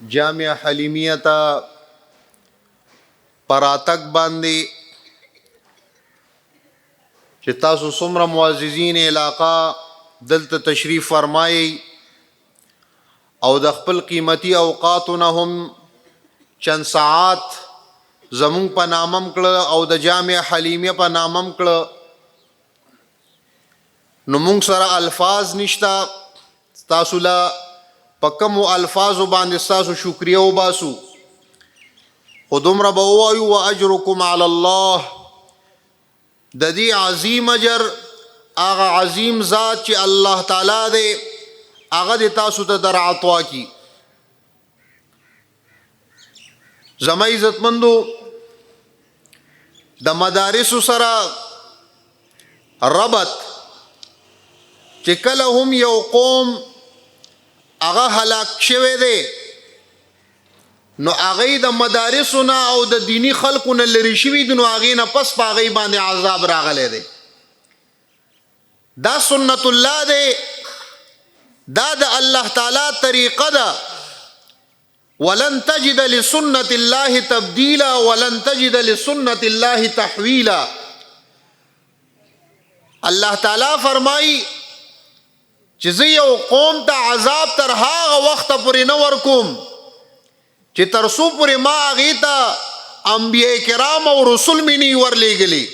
جامع حلیمیه ته پراتک باندې چې تاسو څومره معززین علاقه دلته تشریف فرمایي او د خپل قیمتي اوقاتونه هم چند ساعات زمون په نامم کړه او د جامع حلیمیه په نامم کړه، نو مونږ سره الفاظ نشتا، تاسو لا په کومو الفاظو باندې تاسو شکریه وباسو، خو دومره به ووایو واجرکم علی الله، د دې عظیم اجر هغه عظیم ذات چې الله تعالی دی هغه د تاسو ته در عطا کی. زما عزتمندو د مدارسو سره ربط چې کله هم یو قوم هغه هلاک شوی دی نو هغه د مدارسو نه او د دینی خلقو نه لري شوی دي، نو هغه نه پس په هغه باندې عذاب راغلی دی. دا سنت الله دی، دا د الله تعالی طریقه ده. ولن تجد لسنت الله تبدیلا ولن تجد لسنت الله تحویلا. الله تعالی فرمایي چې زه یو قوم ته عذاب تر هغه وخته پورې نه ورکوم چې تر څو پورې ما هغې ته انبیاء کرام او رسول مې نه ورلېږلي.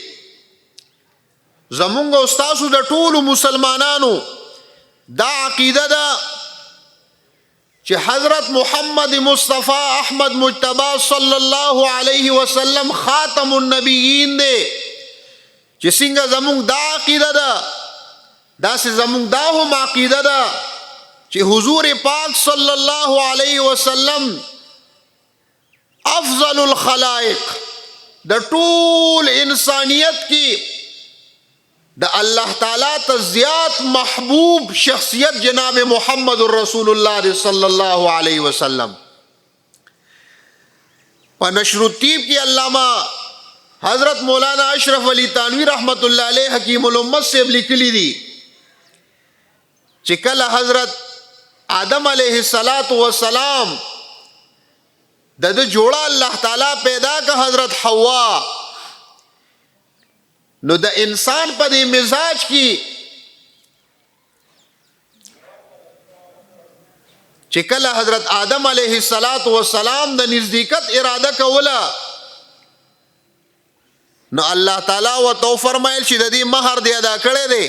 زمونږ او ستاسو د ټولو مسلمانانو دا عقیده ده چې حضرت محمد مصطفی احمد مجتبی صلی الله علیه وسلم خاتم النبیین دی. چې څنګه زمونږ دا عقیده ده داسې زمونږ دا هم عقیده ده چې حضور پاک صلی الله علیه وسلم افضل الخلائق، د ټول انسانیت کی د الله تعالی ته زیات محبوب شخصیت جناب محمد رسول الله صلی الله علیه وسلم. په نشر الطیب کی علامہ حضرت مولانا اشرف علی تانوی رحمت الله علیه حکیم الامت سے لیکلی دی چې کله حضرت آدم علیه السلام د جوړه الله تعالی پیدا که حضرت حوا، نو د انسان په دې مزاج کې چې کله حضرت آدم علیه السلام د نزدېکت اراده کوله، نو الله تعالی ورته فرمایل چې د دې مہر دی ادا کړی دی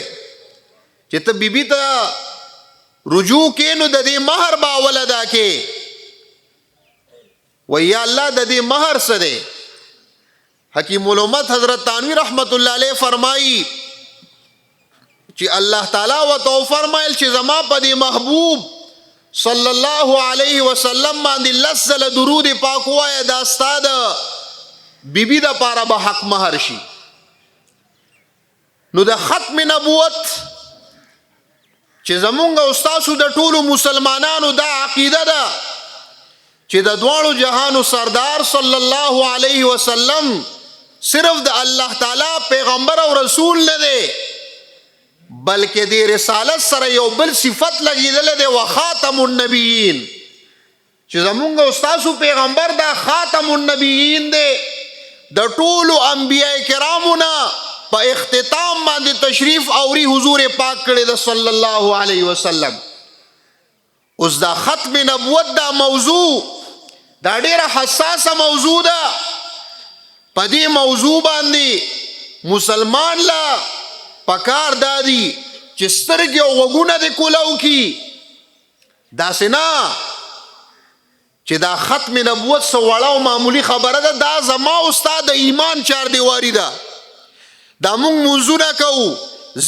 چې ته بیبي ته رجوع کې، نو د دې مہر به اول ادا کې. و یا الله د دې مہر څه دی؟ حکیم الامت حضرت تانوی رحمت الله علیه فرمایي چې الله تعالی ورته فرمایل چې زما په دې محبوب صلی الله علیه وسلم باندې لسل درود پاک وایه، دا ستا د بیبي دپاره به حق مہر شي. نو د ختم نبوت چې زمونږ او ستاسو د ټولو مسلمانانو دا عقیده ده چې د دواړو جهانو سردار صلی الله علیه وسلم صرف د الله تعالی پیغمبر او رسول نه دی، بلکې د رسالت سره یو بل صفت لګیدل دی، وخاتم النبیین، چې زمونږ او ستاسو پیغمبر دا خاتم النبیین دی. د ټولو انبیاء کرامو نه په اختتام باندې تشریف اوري حضور پاک کړی د صلی الله علیه وسلم. اوس دا ختم نبوت دا موضوع دا ډیره حساسه موضوع ده. په دې موضوع باندې مسلمان لا پکار دادي چې سترګې او غوږونه دې کولاو کی، داسې نه چې دا ختم نبوت څه وړه او معمولی خبره ده. دا زما او ستا د ایمان چار دیواری ده. دا مونږ منځونه کوو،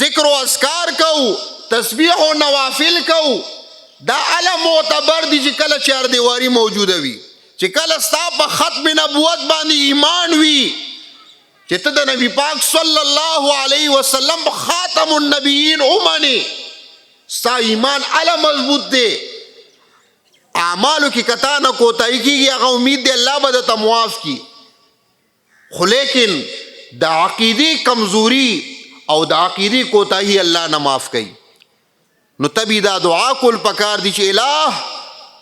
ذکر و اذکار کوو، تسبیح و نوافل کوو، دا اله معتبر دي چې کله چار دیواری موجوده وي. چې کله ستا په ختم نبوت باندې ایمان وي چې ته د نبی پاک صلی الله علیه وسلم خاتم النبیین اومنې، ستا ایمان اله مضبوط دی. اعمالو کې کتا نه کوتاهي کېږي، هغه امید دی الله به درته معاف کړي. خو لیکن د عقیدې کمزوري او د عقیدې کوتاهي الله نه معاف کوي. نو تبي دا دعا کول پکار دي چې الٰه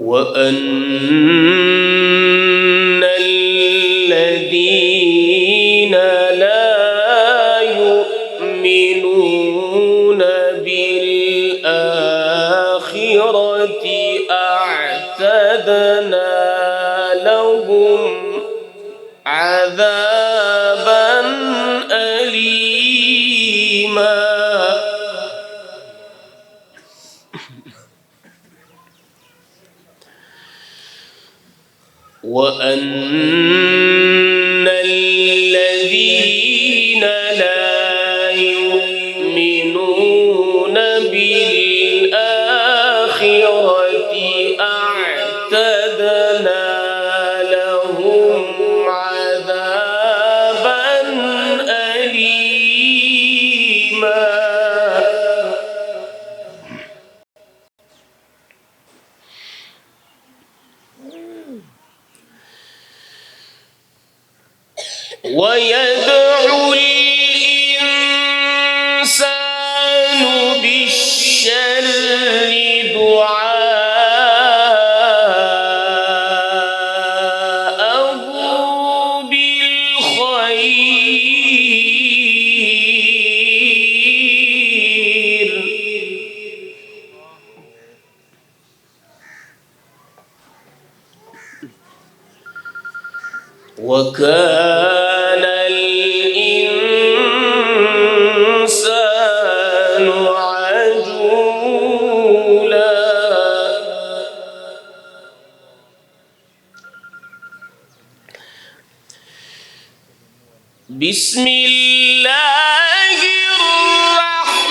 وأن الذين لا يؤمنون بالآخرة أعتدنا لهم عذابا أليما. وأن الذين لا يؤمنون بالآخرة أعتدنا لهم عذابا أليما. ويدعو الإنسان بالشر دعاءه بالخير. وكان الإنسان عجولا. بسم الله الرحمن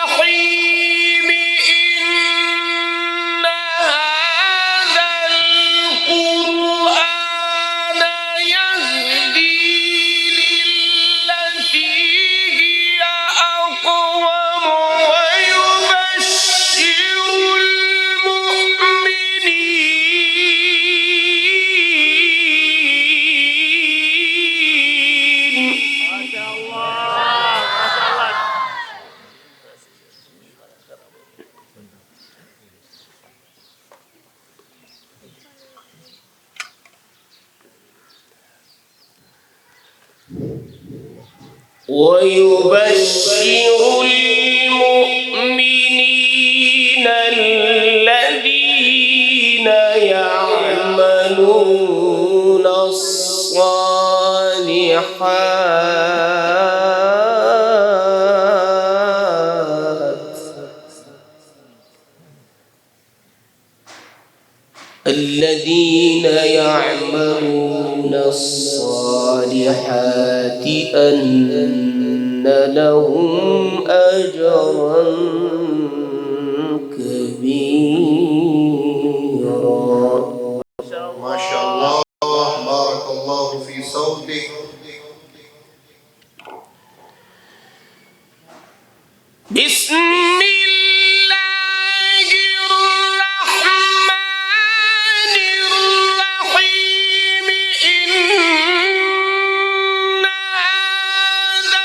الرحيم. إن هذا القرآن يهدي للتي هي أقوم ويبشر المؤمنين الذين يعملون الصالحات أن لهم أجرا كبيرا. ما شاء الله، بارك الله في صوتك. بسم الله الرحمن الرحيم. إن هذا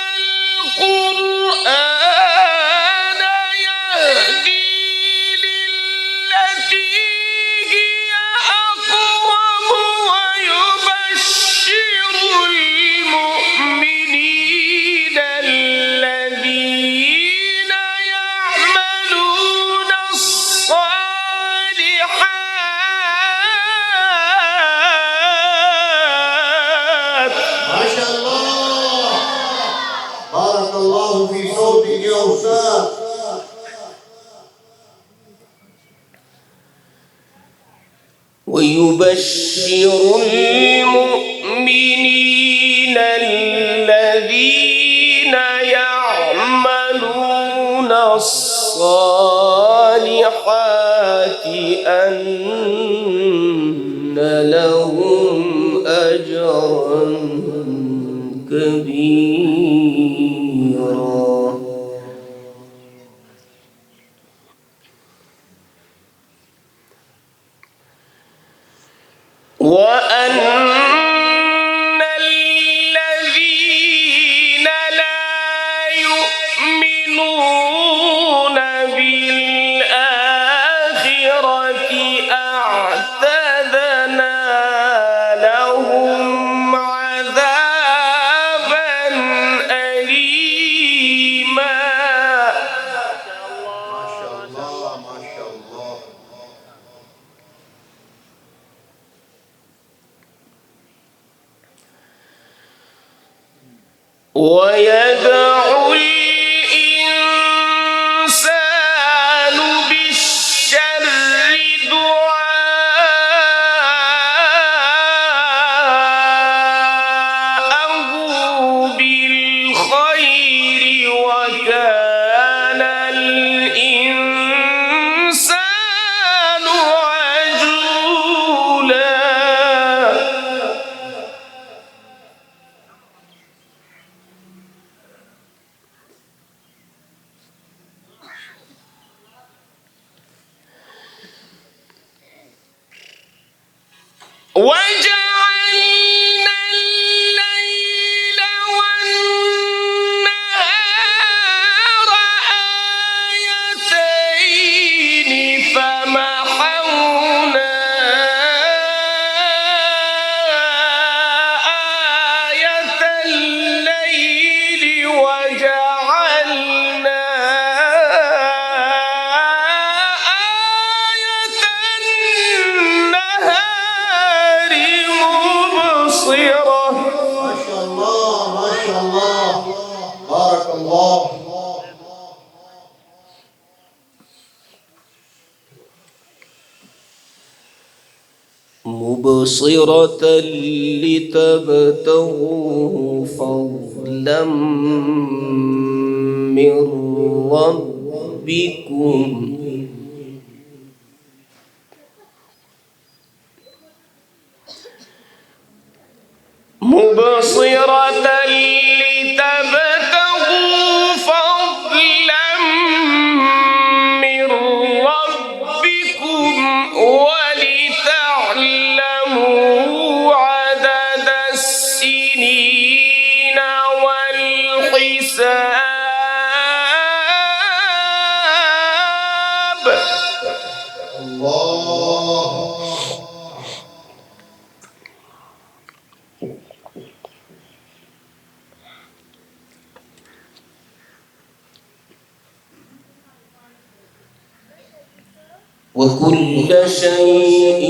القرآن يهدي للتي هي أقوم ويبشر المؤمنين الذين يعملون الصالحات. ما شاء الله، بارك الله في صوتك يا أستاذ. ويبشر المؤمنين الذين يعملون الصالحات أن لهم أجرا كبيرا. وأن الذين لا يؤمنون بالآخرة ويدعو الإنسان بالشر دعاءه بالخير وكان الإنسان عجولا. وجعلنا الليل والنهار آيتين فمحونا آية الليل وجعلنا آية النهار مبصرة. ما شاء الله ما شاء الله بارك الله. مبصرة لتبتغوا فضلا من ربكم مبصرة لتبتغوا فضلا من ربكم ولتعلموا عدد السنين والحساب. الله. وكل شيء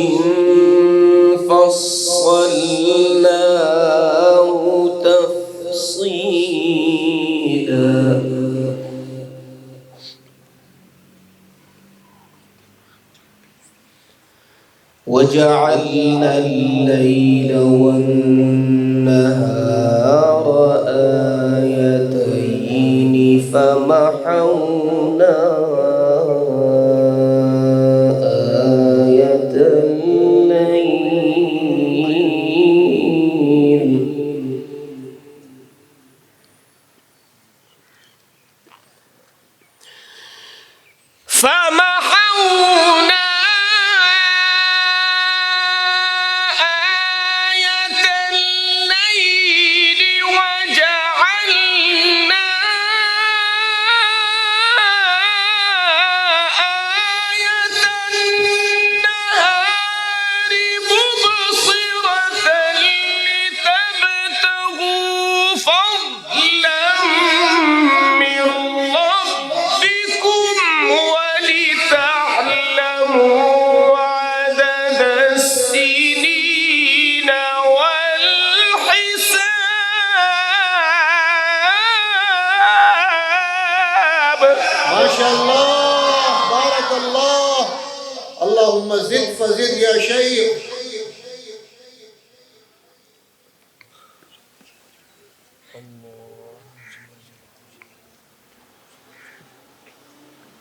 فصلناه تفصيلا. وجعلنا الليل والنهار آيتين فمحونا آية الليل فمحونا آية الليل وجعلنا آية النهار مبصرة لتبتغوا فضلا من ربكم ولتعلموا عدد السنين والحساب. ما شاء الله بارك الله. اللهم زد فزد يا شيخ.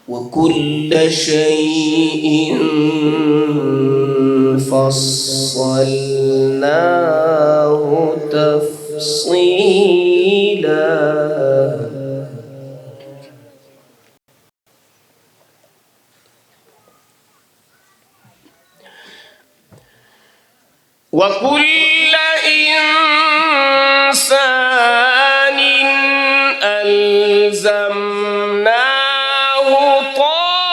وكل شيء فصلناه تفصيلا. وكل إنسان ألزمناه طائره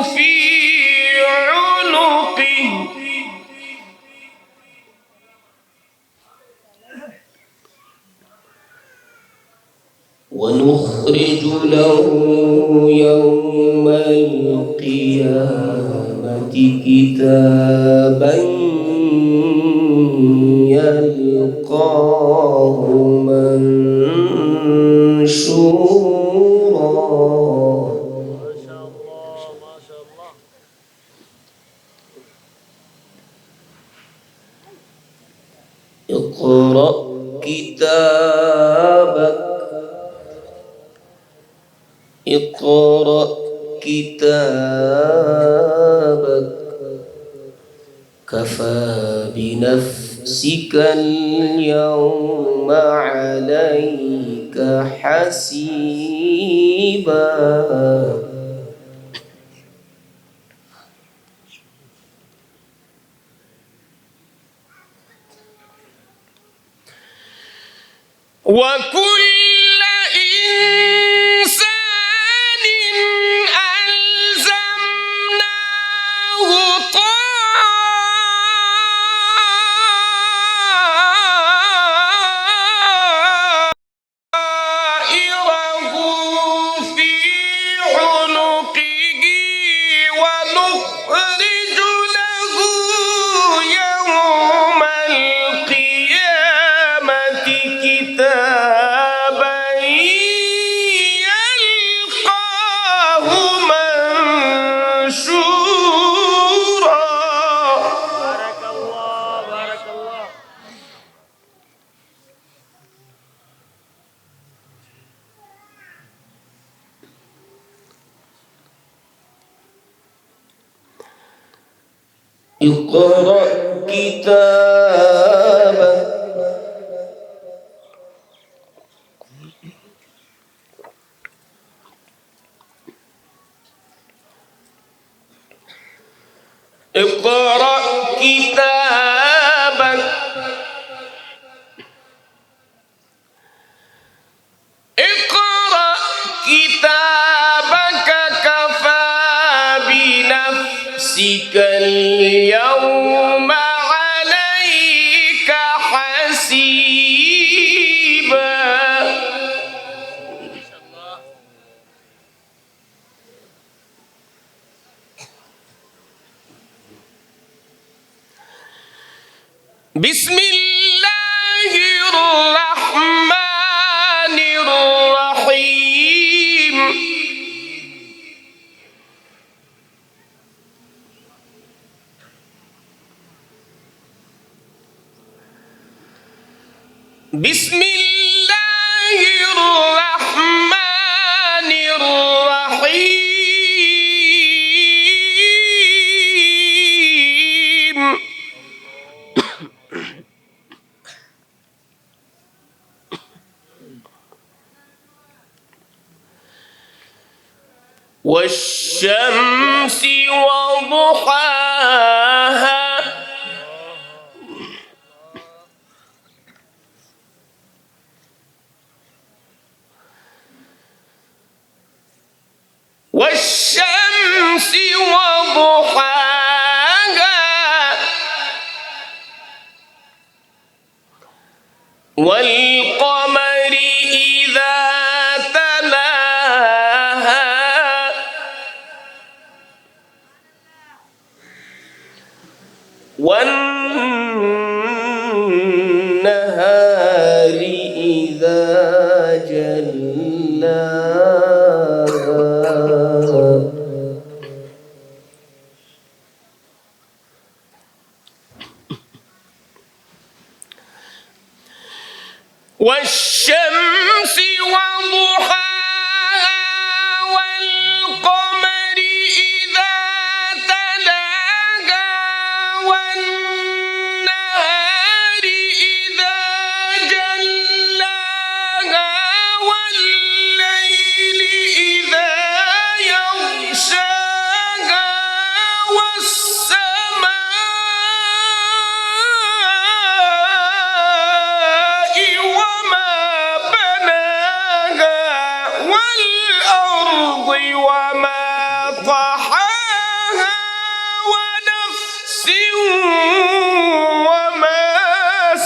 في عنقه ونخرج له يوم القيامة كتابا يلقاه منشورا. اقرأ كتابك اقرأ كتابك كفى بنفسك اليوم عليك حسيبا. وكل إنسان ألزمناه طائره في عنقه ونخرج له يوم القيامة كتابا يلقاه منشورا. بارك الله بارك الله. اقرأ كتابك اقرأ كتابك اقرأ كتابك كفى بنفسك اليوم عليك حسيبا. بسم الله الرحمن الرحيم. بسم الله الرحمن الرحيم. والشمس وضحاها والشمس وضحاها والقمر إذا تلاها والنهار إذا جلاها والشمس وضحاها والقمر إذا تلاها والنهار إذا جلاها والليل إذا يغشاها والسماء وما بناها والأرض وما طحاها ونفس وما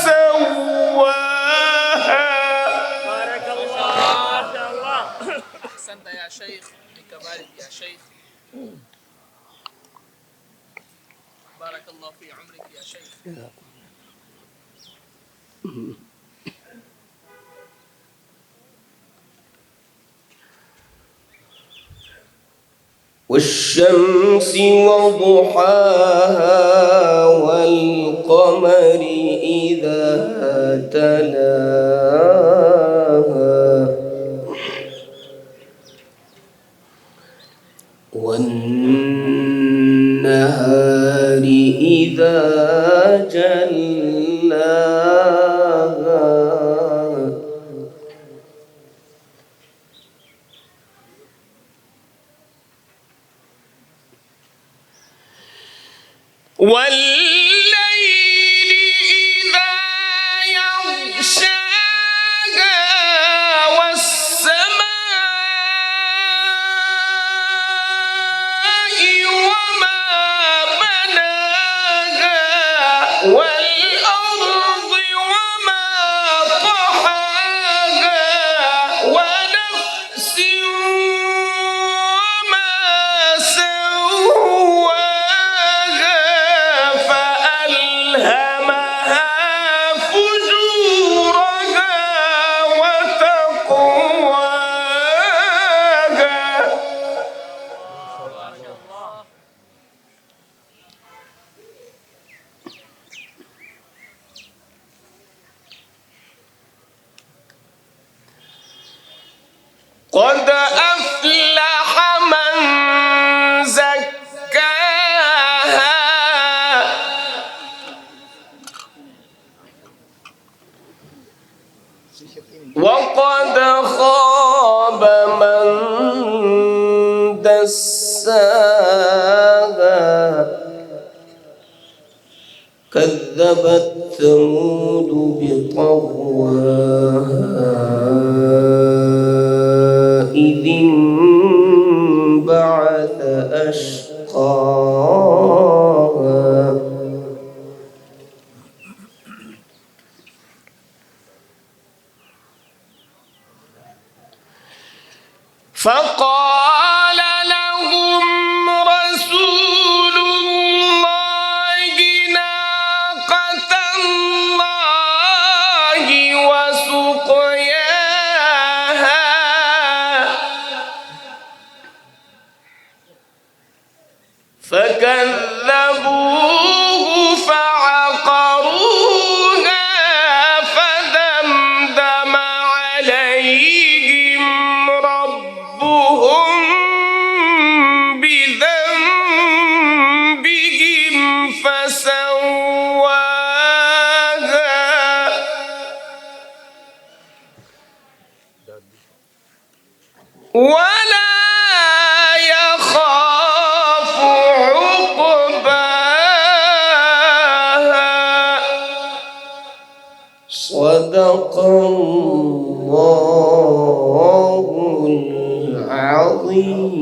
سواها. بارك الله. والشمس وضحاها والقمر إذا تلاها والنهار إذا جلاها والليل إذا يغشاها والسماء وما بناها والأرض وما طحاها ونفس وما سواها فألهمها فجورها وتقواها قد أفلح من زكاها وقد خاب من دساها كذبت ثمود بطغواها إذ انبعث أشقاها فقال لهم رسول الله ناقة الله وسقياها فكذبوه فعقروها فدمدم عليهم ربهم بذنبهم فسواها ولا يخاف عقباها صدق الله العظيم